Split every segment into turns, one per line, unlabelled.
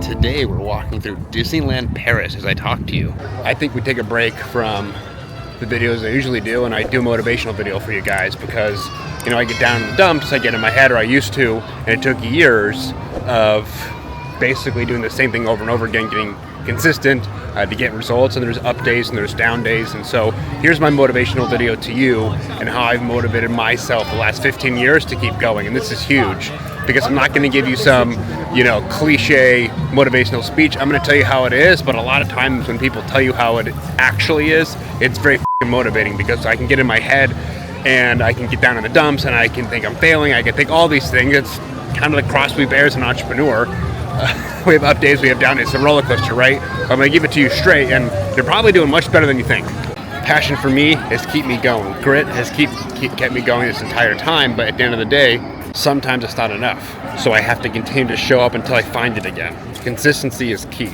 Today we're walking through Disneyland Paris as I talk to you. I think we take a break from the videos I usually do, and I do a motivational video for you guys because, you know, I get down in the dumps, I get in my head, or I used to, and it took years of basically doing the same thing over and over again, getting consistent to get results, and there's up days and there's down days. And so here's my motivational video to you and how I've motivated myself the last 15 years to keep going. And this is huge because I'm not going to give you some, you know, cliche motivational speech. I'm going to tell you how it is, but a lot of times when people tell you how it actually is, it's very motivating because I can get in my head and I can get down in the dumps and I can think I'm failing. I can think all these things. It's kind of the cross we bear as an entrepreneur. We have up days, we have down days. It's a roller coaster, right? I'm going to give it to you straight, and you're probably doing much better than you think. Passion for me has kept me going. Grit has kept me going this entire time, but at the end of the day, sometimes it's not enough. So I have to continue to show up until I find it again. Consistency is key.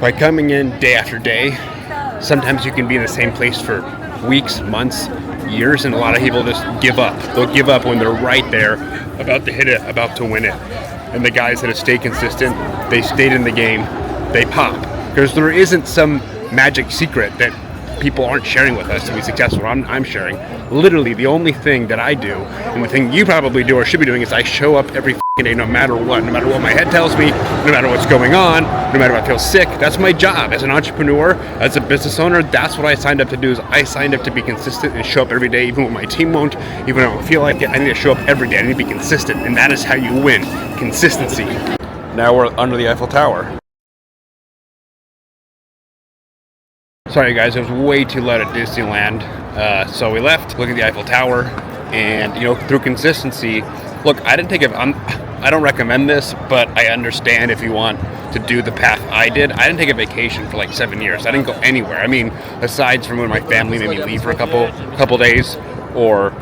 By coming in day after day, sometimes you can be in the same place for weeks, months, years, and a lot of people just give up. They'll give up when they're right there, about to hit it, about to win it. And the guys that have stayed consistent, they stayed in the game, they pop. Because there isn't some magic secret that people aren't sharing with us to be successful. I'm sharing. Literally, the only thing that I do, and the thing you probably do or should be doing, is I show up every day no matter what my head tells me, no matter what's going on, no matter if I feel sick. That's my job as an entrepreneur, as a business owner. That's what I signed up to do. Is I signed up to be consistent and show up every day, even when my team won't, even when I don't feel like it. I need to show up every day. I need to be consistent, and that is how you win. Consistency. Now we're under the Eiffel Tower. Sorry guys, it was way too loud at Disneyland, so we left, look at the Eiffel Tower, and, you know, through consistency, look, I don't recommend this, but I understand if you want to do the path I did. I didn't take a vacation for like 7 years. I didn't go anywhere. I mean, aside from when my family made me leave for a couple days, or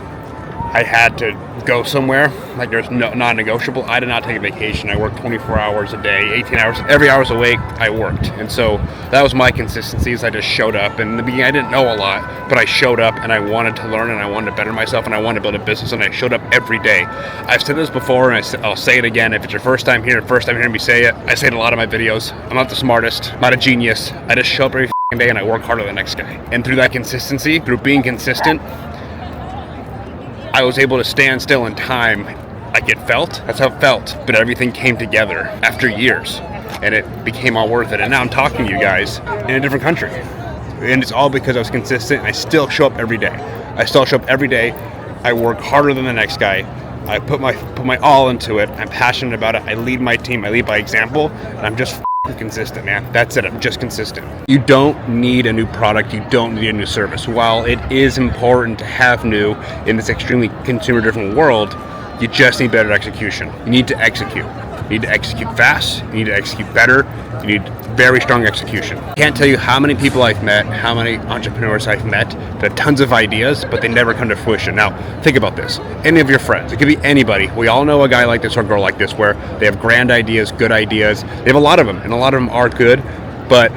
I had to go somewhere, like there's no non-negotiable. I did not take a vacation. I worked 24 hours a day, 18 hours, every hour's a week I worked. And so that was my consistency, is I just showed up. And in the beginning I didn't know a lot, but I showed up and I wanted to learn and I wanted to better myself and I wanted to build a business, and I showed up every day. I've said this before and I'll say it again. If it's your first time hearing me say it, I say it in a lot of my videos. I'm not the smartest, I'm not a genius. I just show up every day and I work harder than the next guy. And through that consistency, through being consistent, I was able to stand still in time like it felt. That's how it felt. But everything came together after years, and it became all worth it. And now I'm talking to you guys in a different country. And it's all because I was consistent, and I still show up every day. I still show up every day. I work harder than the next guy. I put my all into it. I'm passionate about it. I lead my team. I lead by example. And I'm just consistent, man. That's it. I'm just consistent. You don't need a new product. You don't need a new service. While it is important to have new in this extremely consumer-driven world, you just need better execution. You need to execute. You need to execute fast. You need to execute better. You need very strong execution. I can't tell you how many people I've met, how many entrepreneurs I've met that have tons of ideas, but they never come to fruition. Now, think about this. Any of your friends, it could be anybody. We all know a guy like this or a girl like this where they have grand ideas, good ideas. They have a lot of them, and a lot of them are good, but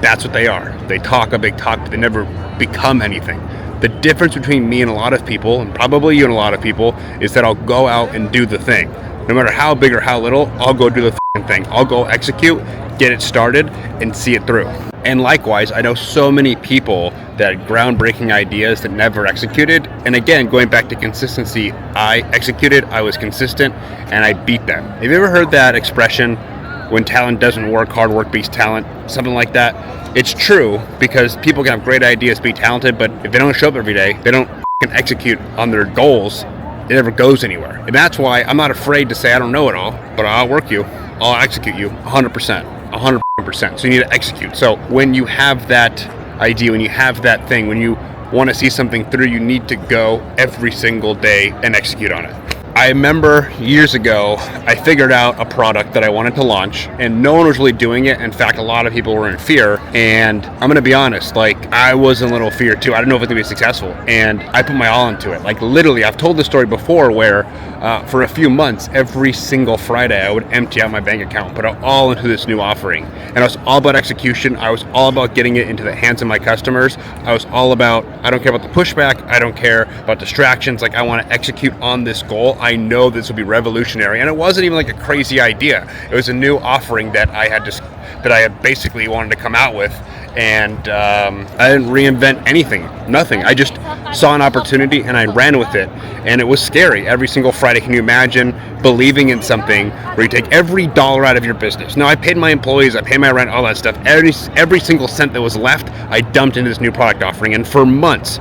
that's what they are. They talk a big talk, but they never become anything. The difference between me and a lot of people, and probably you and a lot of people, is that I'll go out and do the thing. No matter how big or how little, I'll go do the thing. I'll go execute, get it started, and see it through. And likewise, I know so many people that had groundbreaking ideas that never executed. And again, going back to consistency, I executed, I was consistent, and I beat them. Have you ever heard that expression, when talent doesn't work, hard work beats talent? Something like that. It's true, because people can have great ideas, be talented, but if they don't show up every day, they don't execute on their goals, it never goes anywhere. And that's why I'm not afraid to say I don't know it all, but I'll work you. I'll execute you 100%, 100%. So you need to execute. So when you have that idea, when you have that thing, when you want to see something through, you need to go every single day and execute on it. I remember years ago, I figured out a product that I wanted to launch, and no one was really doing it. In fact, a lot of people were in fear, and I'm gonna be honest, like, I was in a little fear too. I didn't know if it was gonna be successful, and I put my all into it. Like, literally, I've told this story before where for a few months, every single Friday, I would empty out my bank account, put it all into this new offering. And I was all about execution. I was all about getting it into the hands of my customers. I was all about, I don't care about the pushback. I don't care about distractions. Like, I want to execute on this goal. I know this will be revolutionary. And it wasn't even like a crazy idea. It was a new offering that I had basically wanted to come out with. And I didn't reinvent anything, nothing. I just saw an opportunity and I ran with it. And it was scary. Every single Friday, can you imagine believing in something where you take every dollar out of your business? Now, I paid my employees, I paid my rent, all that stuff. Every single cent that was left, I dumped into this new product offering. And for months,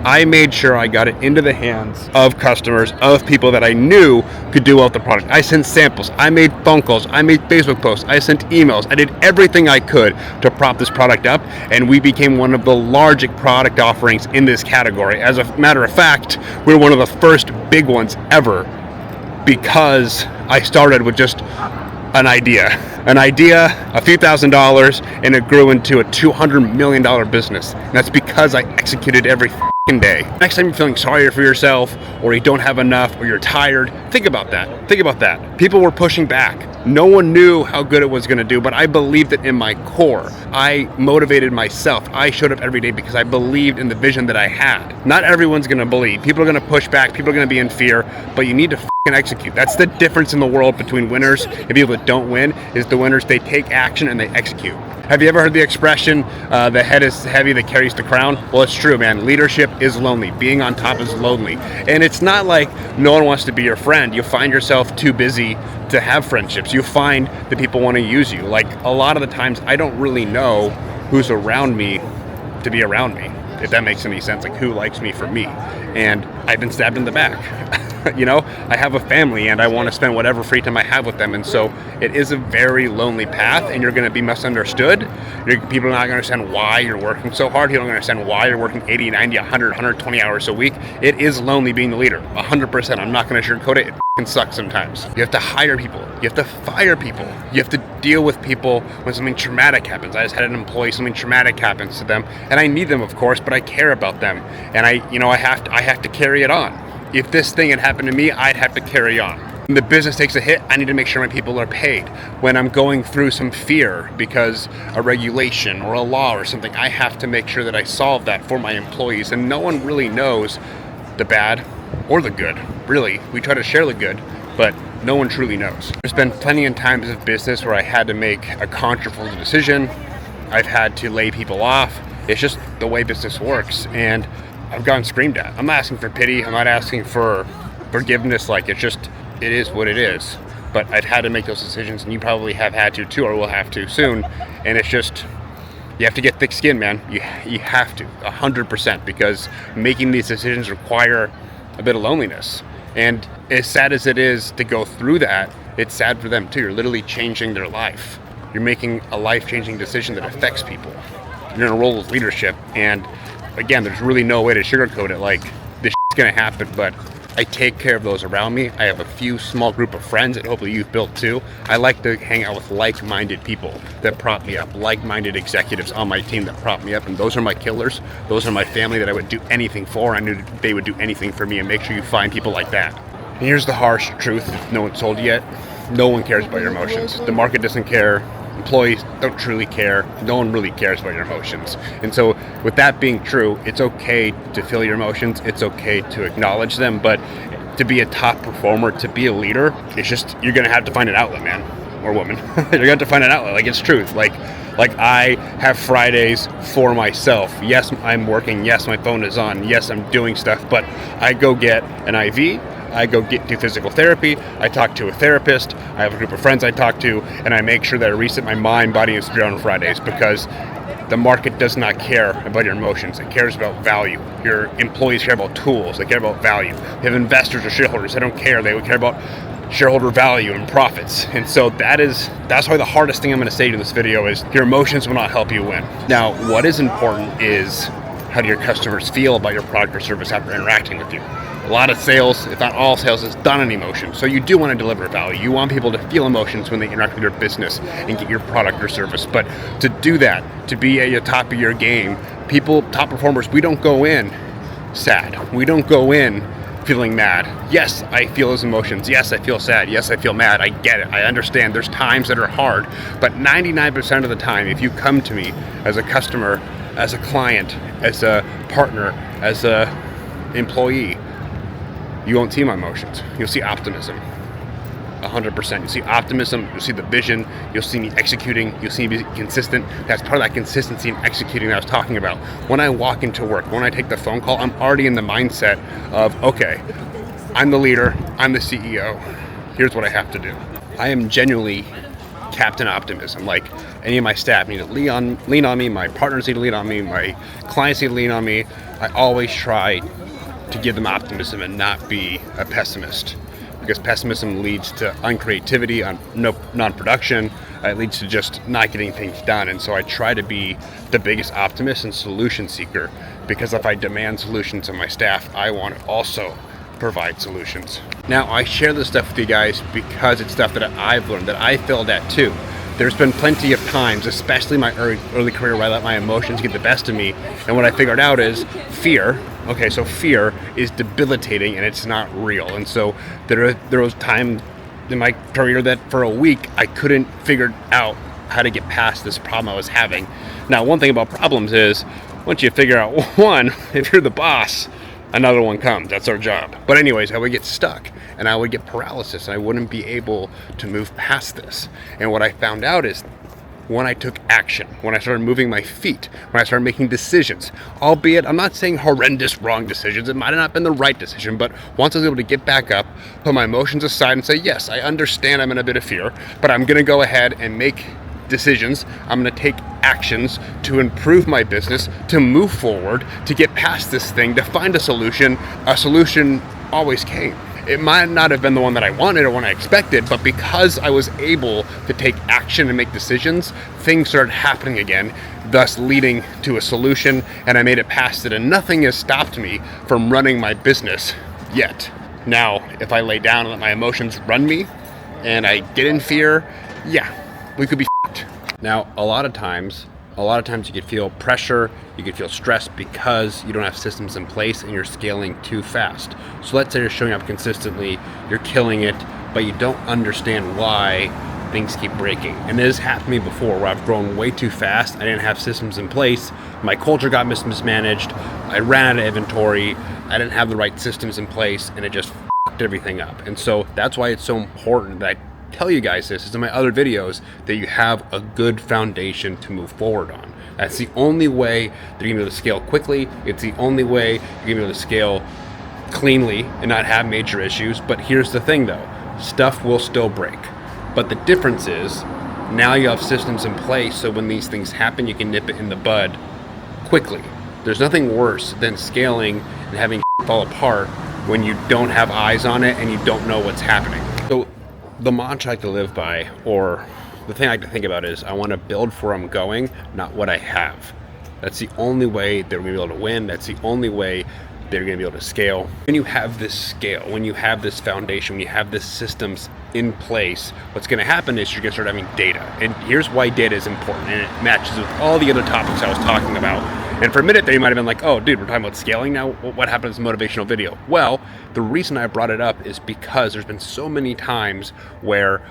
I made sure I got it into the hands of customers, of people that I knew could do well with the product. I sent samples, I made phone calls, I made Facebook posts, I sent emails, I did everything I could to prop this product up, and we became one of the largest product offerings in this category. As a matter of fact, we're one of the first big ones ever, because I started with just an idea, a few $1,000s, and it grew into a $200 million business. And that's because I executed every day. Next time you're feeling sorry for yourself, or you don't have enough, or you're tired, think about that. People were pushing back. No one knew how good it was going to do, but I believed it in my core. I motivated myself. I showed up every day because I believed in the vision that I had. Not everyone's going to believe. People are going to push back. People are going to be in fear, but you need to execute. That's the difference in the world between winners and people that don't win. Is the winners, they take action and they execute. Have you ever heard the expression, the head is heavy that carries the crown? Well, it's true, man. Leadership is lonely. Being on top is lonely. And it's not like no one wants to be your friend. You find yourself too busy to have friendships. You find that people want to use you. Like, a lot of the times, I don't really know who's around me to be around me, if that makes any sense. Like, who likes me for me? And I've been stabbed in the back. You know, I have a family and I want to spend whatever free time I have with them. And so it is a very lonely path, and you're going to be misunderstood. People are not going to understand why you're working so hard. People don't understand why you're working 80, 90, 100, 120 hours a week. It is lonely being the leader, 100%. I'm not going to sugarcoat it. It sucks sometimes. You have to hire people. You have to fire people. You have to deal with people when something traumatic happens. I just had an employee, something traumatic happens to them, and I need them, of course, but I care about them. And I have to carry it on. If this thing had happened to me, I'd have to carry on. When the business takes a hit, I need to make sure my people are paid. When I'm going through some fear because a regulation or a law or something, I have to make sure that I solve that for my employees. And no one really knows the bad or the good. Really, we try to share the good, but no one truly knows. There's been plenty of times of business where I had to make a controversial decision. I've had to lay people off. It's just the way business works. And I've gotten screamed at. I'm not asking for pity. I'm not asking for forgiveness. Like, it is what it is. But I've had to make those decisions, and you probably have had to too, or will have to soon. And it's just, you have to get thick skin, man. You have to, 100%, because making these decisions require a bit of loneliness. And as sad as it is to go through that, it's sad for them too. You're literally changing their life. You're making a life-changing decision that affects people. You're in a role of leadership, and again, there's really no way to sugarcoat it. Like, this shit's gonna happen, but I take care of those around me. I have a few small group of friends that hopefully you've built too. I like to hang out with like-minded people that prop me up, like-minded executives on my team that prop me up, and those are my killers. Those are my family that I would do anything for. I knew they would do anything for me, and make sure you find people like that. And here's the harsh truth no one's told you yet. No one cares about your emotions. The market doesn't care. Employees don't truly care. No one really cares about your emotions. And so with that being true, it's okay to feel your emotions. It's okay to acknowledge them. But to be a top performer, to be a leader, it's just, you're going to have to find an outlet, man or woman. You're going to have to find an outlet. Like, it's truth. Like I have Fridays for myself. Yes, I'm working. Yes, my phone is on. Yes, I'm doing stuff. But I go get an IV. I go do physical therapy, I talk to a therapist, I have a group of friends I talk to, and I make sure that I reset my mind, body, and spirit on Fridays, because the market does not care about your emotions. It cares about value. Your employees care about tools. They care about value. They have investors or shareholders. They don't care. They would care about shareholder value and profits. And so that's why the hardest thing I'm going to say to this video is your emotions will not help you win. Now, what is important is, how do your customers feel about your product or service after interacting with you? A lot of sales, if not all sales, is done on emotion. So you do want to deliver value. You want people to feel emotions when they interact with your business and get your product or service. But to do that, to be at the top of your game, top performers, we don't go in sad. We don't go in feeling mad. Yes, I feel those emotions. Yes, I feel sad. Yes, I feel mad. I get it. I understand. There's times that are hard. But 99% of the time, if you come to me as a customer, as a client, as a partner, as a employee, you won't see my emotions. You'll see optimism. 100%. You'll see optimism, you'll see the vision, you'll see me executing, you'll see me be consistent. That's part of that consistency and executing that I was talking about. When I walk into work, when I take the phone call, I'm already in the mindset of, okay, I'm the leader, I'm the CEO, here's what I have to do. I am genuinely Captain Optimism. Like, any of my staff need to lean on me, my partners need to lean on me, my clients need to lean on me. I always try to give them optimism and not be a pessimist, because pessimism leads to uncreativity, non-production. It leads to just not getting things done. And so I try to be the biggest optimist and solution seeker, because if I demand solutions of my staff, I want to also provide solutions. Now, I share this stuff with you guys because it's stuff that I've learned, that I failed at too. There's been plenty of times, especially my early career, where I let my emotions get the best of me. And what I figured out is fear. Okay, so fear is debilitating and it's not real. And so there was time in my career that for a week I couldn't figure out how to get past this problem I was having. Now, one thing about problems is once you figure out one, if you're the boss, another one comes. That's our job. But anyways, I would get stuck and I would get paralysis and I wouldn't be able to move past this. And what I found out is when I took action, when I started moving my feet, when I started making decisions, albeit I'm not saying horrendous wrong decisions, it might have not been the right decision, but once I was able to get back up, put my emotions aside and say, yes, I understand I'm in a bit of fear, but I'm going to go ahead and make decisions. I'm going to take actions to improve my business, to move forward, to get past this thing, to find a solution. A solution always came. It might not have been the one that I wanted or one I expected, but because I was able to take action and make decisions, things started happening again, thus leading to a solution, and I made it past it, and nothing has stopped me from running my business yet. Now, if I lay down and let my emotions run me, and I get in fear, yeah, we could be f***ed. Now, a lot of times you could feel pressure, you could feel stress because you don't have systems in place and you're scaling too fast. So let's say you're showing up consistently, you're killing it, but you don't understand why things keep breaking. And this has happened to me before where I've grown way too fast, I didn't have systems in place, my culture got mismanaged, I ran out of inventory, I didn't have the right systems in place, and it just f***ed everything up. And so that's why it's so important that I tell you guys this in my other videos, that you have a good foundation to move forward on. That's the only way that you're gonna be able to scale quickly. It's the only way you're gonna be able to scale cleanly and not have major issues. But here's the thing though, stuff will still break. But the difference is now you have systems in place, so when these things happen, you can nip it in the bud quickly. There's nothing worse than scaling and having fall apart when you don't have eyes on it and you don't know what's happening. So the mantra I like to live by, or the thing I like to think about, is I want to build for where I'm going, not what I have. That's the only way that we're going to be able to win. That's the only way that you're going to be able to scale. When you have this scale, when you have this foundation, when you have this systems in place, what's going to happen is you're going to start having data. And here's why data is important, and it matches with all the other topics I was talking about. And for a minute there, you might have been like, oh, dude, we're talking about scaling now? What happened to this motivational video? Well, the reason I brought it up is because there's been so many times where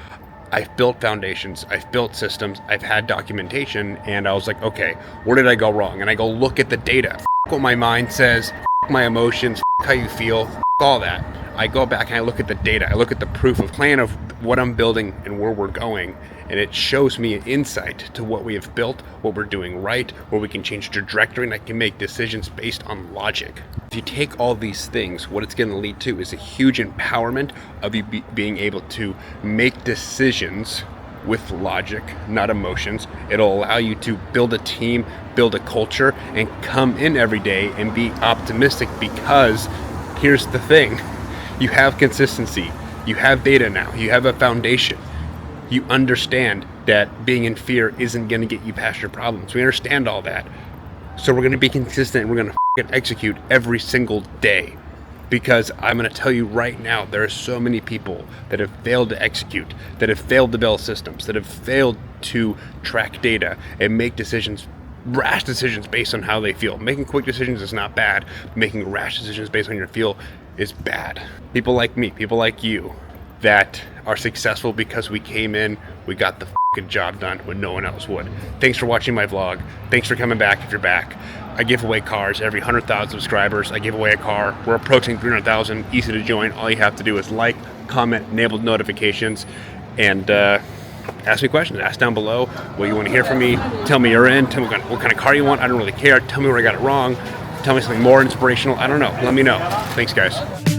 I've built foundations, I've built systems, I've had documentation, and I was like, okay, where did I go wrong? And I go look at the data. What my mind says, my emotions, how you feel, all that. I go back and I look at the data. I look at the proof of plan of what I'm building and where we're going. And it shows me an insight to what we have built, what we're doing right, where we can change trajectory, and I can make decisions based on logic. If you take all these things, what it's going to lead to is a huge empowerment of you being able to make decisions with logic, not emotions. It'll allow you to build a team, build a culture, and come in every day and be optimistic, because here's the thing. You have consistency. You have data now. You have a foundation. You understand that being in fear isn't going to get you past your problems. We understand all that. So we're going to be consistent. We're going to execute every single day. Because I'm going to tell you right now, there are so many people that have failed to execute, that have failed to build systems, that have failed to track data and make decisions, rash decisions based on how they feel. Making quick decisions is not bad. Making rash decisions based on your feel is bad. People like me, people like you, that are successful because we came in, we got the job done when no one else would. Thanks for watching my vlog. Thanks for coming back if you're back. I give away cars every 100,000 subscribers. I give away a car. We're approaching 300,000. Easy to join. All you have to do is like, comment, enable notifications, and ask me questions. Ask down below what you want to hear from me. Tell me you're in. Tell me what kind of car you want. I don't really care. Tell me where I got it wrong. Tell me something more inspirational. I don't know. Let me know. Thanks, guys.